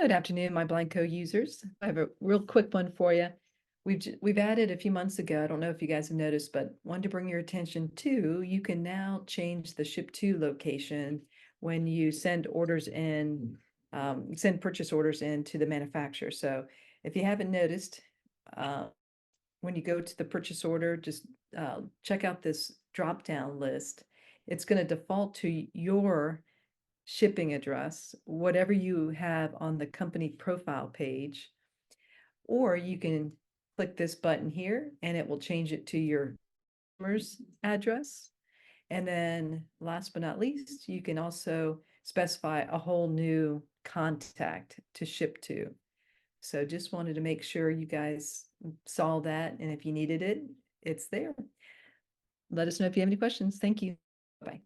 Good afternoon, MyBlindCo users. I have a real quick one for you. We've added a few months ago, I don't know if you guys have noticed, but wanted to bring your attention to, you can now change the ship to location when you send orders in, send purchase orders in to the manufacturer. So if you haven't noticed, when you go to the purchase order, just check out this drop-down list. It's going to default to your shipping address, whatever you have on the company profile page, or you can click this button here and it will change it to your customer's address. And then last but not least, you can also specify a whole new contact to ship to. So just wanted to make sure you guys saw that, and if you needed it, it's there. Let us know if you have any questions. Thank you. Bye.